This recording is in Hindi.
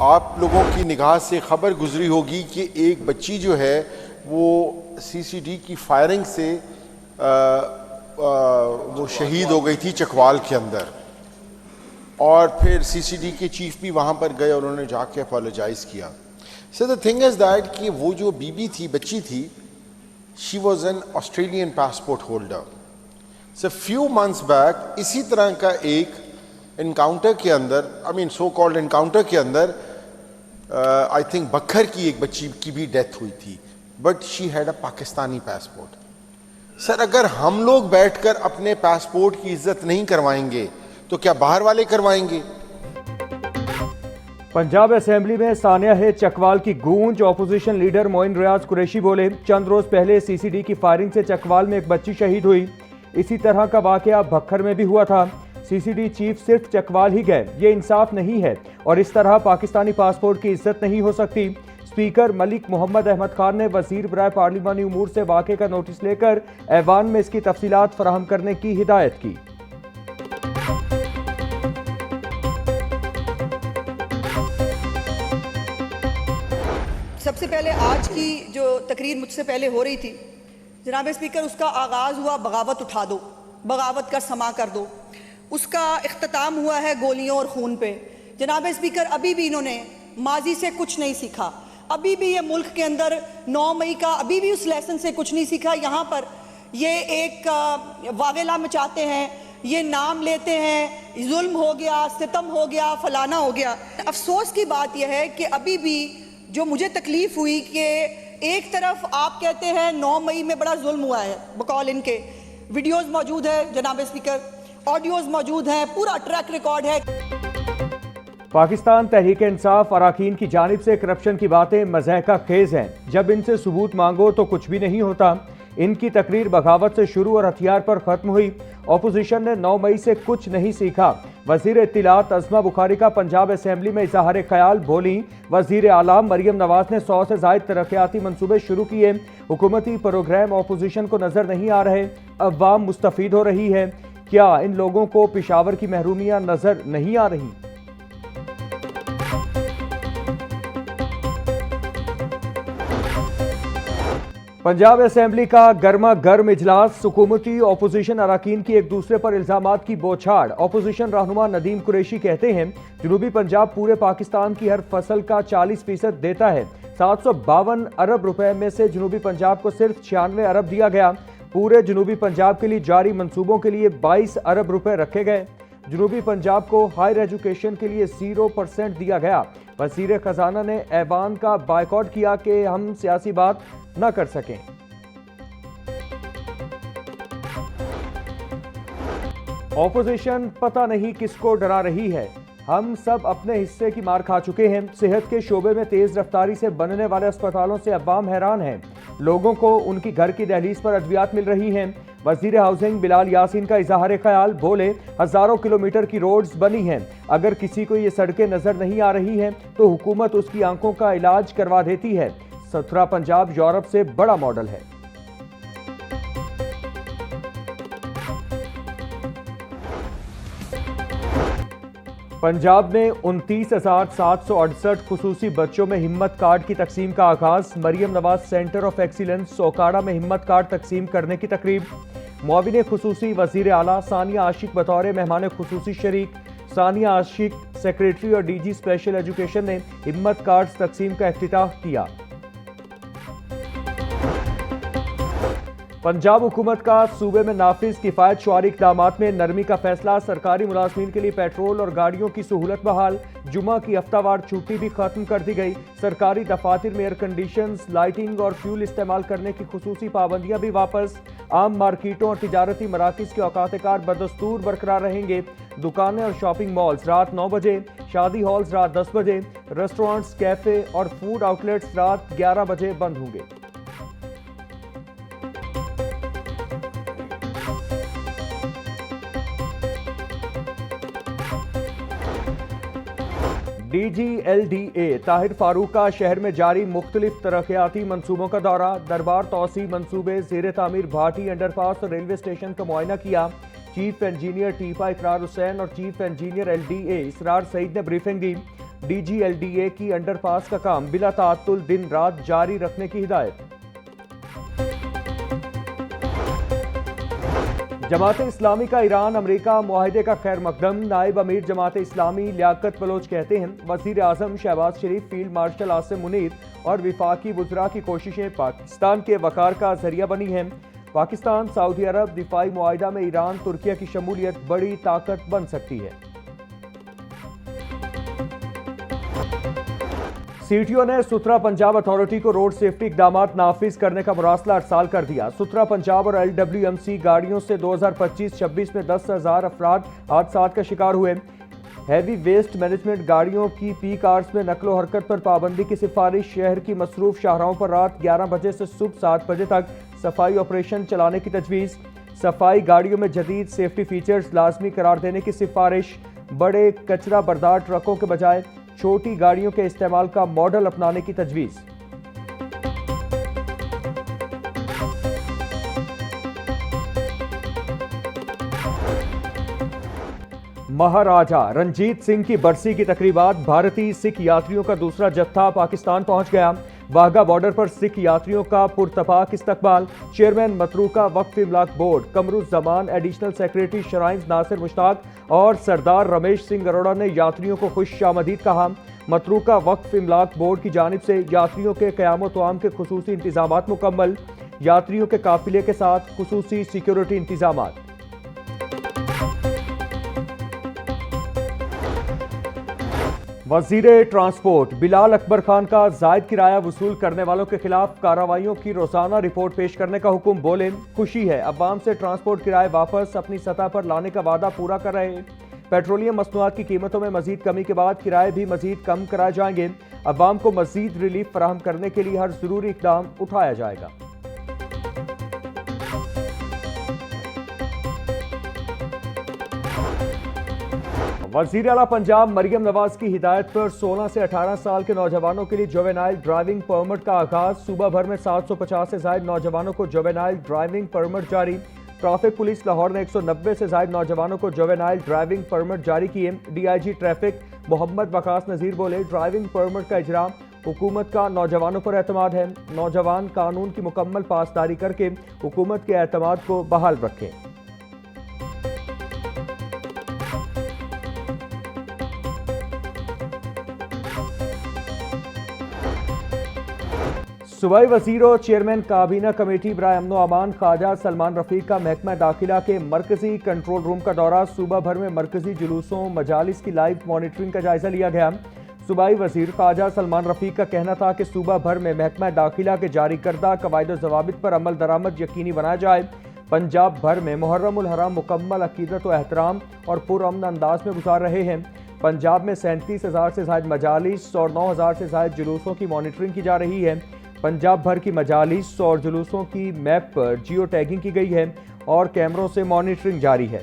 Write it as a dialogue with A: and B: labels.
A: आप लोगों की निगाह से खबर गुजरी होगी कि एक बच्ची जो है वो सीसीडी की फायरिंग से वो शहीद हो गई थी चकवाल के अंदर, और फिर सीसीडी के चीफ भी वहाँ पर गए और उन्होंने जाके अपोलोजाइज किया। So the thing is that कि वो जो बीबी थी, बच्ची थी, she was an Australian passport holder. So few months back इसी तरह का एक इनकाउंटर के अंदर, I mean so called encounter के अंदर, आई थिंक बखर की एक बच्ची की भी डेथ हुई थी, but she had a Pakistani passport. Sir, अगर हम लोग बैठकर अपने पासपोर्ट की इज्जत नहीं करवाएंगे तो क्या बाहर वाले करवाएंगे?
B: पंजाब असेंबली में सानिया है चकवाल की गूंज। ऑपोजिशन लीडर मोइन रियाज कुरैशी बोले, चंद रोज पहले सीसीडी की फायरिंग से चकवाल में एक बच्ची शहीद हुई। इसी तरह का वाकया भक्खर में भी हुआ था। सीसीडी चीफ सिर्फ चकवाल ही गए, ये इंसाफ नहीं है और इस तरह पाकिस्तानी पासपोर्ट की इज्जत नहीं हो सकती। स्पीकर मलिक मोहम्मद अहमद खान ने वजीर बराए पार्लिमानी उमूर से वाक़े का नोटिस लेकर ऐवान में इसकी तफसीलात फराहम करने की हिदायत की।
C: सबसे पहले आज की जो तकरीर मुझसे पहले हो रही थी, जनाब स्पीकर, उसका आगाज़ हुआ बगावत उठा दो, बगावत का समा कर दो। उसका इख्तिताम हुआ है गोलियों और खून पे। जनाब स्पीकर, अभी भी इन्होंने माजी से कुछ नहीं सीखा। अभी भी ये मुल्क के अंदर 9 मई का अभी भी उस लेसन से कुछ नहीं सीखा। यहाँ पर ये एक वावेला मचाते हैं, ये नाम लेते हैं, जुल्म हो गया, सितम हो गया, फलाना हो गया। अफसोस की बात यह है कि अभी भी जो मुझे तकलीफ हुई कि एक तरफ आप कहते हैं 9 मई में बड़ा जुल्म हुआ है, बकौल इनके वीडियोस मौजूद है जनाब स्पीकर, ऑडियोज मौजूद है, पूरा ट्रैक रिकॉर्ड है।
B: पाकिस्तान तहरीक इंसाफ अराकीन की जानिब से करप्शन की बातें मज़हका खेज हैं। जब इनसे सबूत मांगो तो कुछ भी नहीं होता। इनकी तकरीर बगावत से शुरू और हथियार पर खत्म हुई। ऑपोजिशन ने 9 मई से कुछ नहीं सीखा। वजीर इत्तिलात अज़मा बुखारी का पंजाब असेंबली में इज़हार ख्याल बोली, वजीर आला मरियम नवाज ने 100 से ज़ायद तरक्याती मनसूबे शुरू किए। हुकूमती प्रोग्राम ऑपोजिशन को नजर नहीं आ रहे, अवाम मुस्तफीद हो रही है। क्या इन लोगों को पिशावर की महरूमियां नजर नहीं आ रही? पंजाब असेंबली का गर्मा गर्म इजलास। हुकूमती ऑपोजिशन अराकीन की एक दूसरे पर इल्जामात की बौछार। ऑपोजिशन रहनुमा नदीम कुरैशी कहते हैं, जनूबी पंजाब पूरे पाकिस्तान की हर फसल का 40% देता है। 752 अरब रुपए में से जनूबी पंजाब को सिर्फ 96 अरब दिया गया। पूरे जनूबी पंजाब के लिए जारी मंसूबों के लिए 22 अरब रुपए रखे गए। जनूबी पंजाब को हायर एजुकेशन के लिए 0% दिया गया। वजीर खजाना ने ऐवान का बायकॉट किया कि हम सियासी बात न कर सकें। ऑपोजिशन पता नहीं किसको डरा रही है। हम सब अपने हिस्से की मार खा चुके हैं। सेहत के शोबे में तेज रफ्तारी से बनने वाले अस्पतालों से अवाम हैरान है। लोगों को उनकी घर की दहलीज पर अद्वियात मिल रही हैं। वजीर हाउसिंग बिलाल यासीन का इजहार ख्याल बोले, हजारों किलोमीटर की रोड्स बनी हैं। अगर किसी को ये सड़कें नजर नहीं आ रही हैं तो हुकूमत उसकी आंखों का इलाज करवा देती है। सथुरा पंजाब यूरोप से बड़ा मॉडल है। पंजाब में 29,768 खुसूसी बच्चों में हिम्मत कार्ड की तकसीम का आगाज। Maryam Nawaz centre of excellence सोकाड़ा में हिम्मत कार्ड तकसीम करने की तकरीब। मुआविन खुसूसी वजीर आला सानिया आशिक बतौर मेहमान खुसूसी शरीक। सानिया आशिक सेक्रेटरी और डीजी स्पेशल एजुकेशन ने हिम्मत कार्ड तकसीम का इफ्तिताह किया। पंजाब हुकूमत का सूबे में नाफिज किफायत शुमारी इक़दामात में नरमी का फैसला। सरकारी मुलाजमीन के लिए पेट्रोल और गाड़ियों की सहूलत बहाल। जुमा की हफ्तावार छुट्टी भी खत्म कर दी गई। सरकारी दफातर में एयर कंडीशंस, लाइटिंग और फ्यूल इस्तेमाल करने की खुसूसी पाबंदियां भी वापस। आम मार्केटों और तिजारती मराकिज के औकात-ए-कार बदस्तूर बरकरार रहेंगे। दुकानें और शॉपिंग मॉल्स रात 9 बजे, शादी हॉल्स रात 10 बजे, रेस्टोरेंट्स, कैफे और फूड आउटलेट्स रात 11 बजे बंद होंगे। DGLDA ताहिर फारूक का शहर में जारी मुख्तलिफ तरक्याती मनसूबों का दौरा। दरबार तौसी मनसूबे, ज़ेर तामीर भाटी अंडरपास और रेलवे स्टेशन का मुआयना किया। चीफ इंजीनियर टीपा इकरार हुसैन और चीफ इंजीनियर LDA इसरार सईद ने ब्रीफिंग दी। DGLDA की अंडरपास का काम बिला ताअत्तुल दिन रात जारी रखने की हिदायत। जमात इस्लामी का ईरान अमेरिका मुआहिदे का खैर मकदम। नायब अमीर जमात इस्लामी लियाकत बलोच कहते हैं वजीर आजम शहबाज शरीफ, फील्ड मार्शल आसिम मुनीर और विफाकी वुज़रा की कोशिशें पाकिस्तान के वकार का जरिया बनी हैं। पाकिस्तान सऊदी अरब दिफाई मुआहिदा में ईरान तुर्किया की शमूलियत बड़ी ताकत बन सकती है। सीटीओ ने सुथरा पंजाब अथॉरिटी को रोड सेफ्टी इकदामात नाफिज करने का मुरासला अरसाल कर दिया। सुथरा पंजाब और LWMC गाड़ियों से 2025-26 में 10,000 अफराद हादसात का शिकार हुए। हैवी वेस्ट मैनेजमेंट गाड़ियों की पीक आवर्स में नकलो हरकत पर पाबंदी की सिफारिश। शहर की मसरूफ शाहराहों पर रात 11 बजे से सुबह 7 बजे तक सफाई ऑपरेशन चलाने की तजवीज़। सफाई गाड़ियों में जदीद सेफ्टी फीचर्स लाजमी करार देने की सिफारिश। बड़े कचरा बर्दार ट्रकों के बजाय छोटी गाड़ियों के इस्तेमाल का मॉडल अपनाने की तजवीज़। महाराजा रणजीत सिंह की बरसी की तकरीबात। भारतीय सिख यात्रियों का दूसरा जत्था पाकिस्तान पहुंच गया। वाघा बॉर्डर पर सिख यात्रियों का पुरतपाक इस्तकबाल। चेयरमैन मतरूका वक्फ इमलाक board Qamaruzzaman, additional secretary shrines Nasir Mushtaq और सरदार रमेश सिंह अरोड़ा ने यात्रियों को खुशामदीद कहा। मतरूका वक्फ इमलाक बोर्ड की जानिब से यात्रियों के क़याम तवाम के खुसूसी इंतजामात मुकम्मल। यात्रियों के काफिले के साथ खुसूसी सिक्योरिटी इंतजामात। वजीर ट्रांसपोर्ट बिलाल अकबर खान का जायद किराया वसूल करने वालों के खिलाफ कार्रवाइयों की रोजाना रिपोर्ट पेश करने का हुक्म। बोले खुशी है अवाम से ट्रांसपोर्ट किराए वापस अपनी सतह पर लाने का वादा पूरा कर रहे हैं। पेट्रोलियम मसनूआत की कीमतों में मजीद कमी के बाद किराए भी मजीद कम कराए जाएंगे। अवाम को मजीद रिलीफ फराहम करने के लिए हर जरूरी इकदाम उठाया जाएगा। वज़ीर आला पंजाब मरियम नवाज की हिदायत पर 16 से 18 साल के नौजवानों के लिए जुवेनाइल ड्राइविंग परमिट का आगाज। सूबा भर में 750 से ज्यादा नौजवानों को जुवेनाइल ड्राइविंग परमिट जारी। ट्रैफिक पुलिस लाहौर ने 190 से ज्यादा नौजवानों को जुवेनाइल ड्राइविंग परमिट जारी किए। DIG ट्रैफिक मोहम्मद वकास नजीर बोले ड्राइविंग परमिट का इजरा हुकूमत का नौजवानों पर एतमाद है। नौजवान कानून की मुकम्मल पासदारी करके हुकूमत के एतमाद को बहाल रखें। सूबाई वज़ीर और चेयरमैन काबीना कमेटी बराए अमन व अमान ख्वाजा सलमान रफीक का महकमा दाखिला के मरकजी कंट्रोल रूम का दौरा। सूबा भर में मरकजी जुलूसों मजालिस की लाइव मॉनिटरिंग का जायजा लिया गया। सूबाई वज़ीर ख्वाजा सलमान रफीक का कहना था कि सूबा भर में महकमा दाखिला के जारी करदा कवायद व ज़वाबित पर अमल दरामद यकीनी बनाया जाए। पंजाब भर में मुहर्रम उल हराम मुकम्मल अकीदत व एहतराम और पुरअमन अंदाज में गुजार रहे हैं। पंजाब में 37,000 से ज़ायद मजालिस और 9,000 से ज़ायद जुलूसों की मॉनिटरिंग की जा रही है। पंजाब भर की मजालिस और जुलूसों की मैप पर जियो टैगिंग की गई है और कैमरों से मॉनिटरिंग जारी है।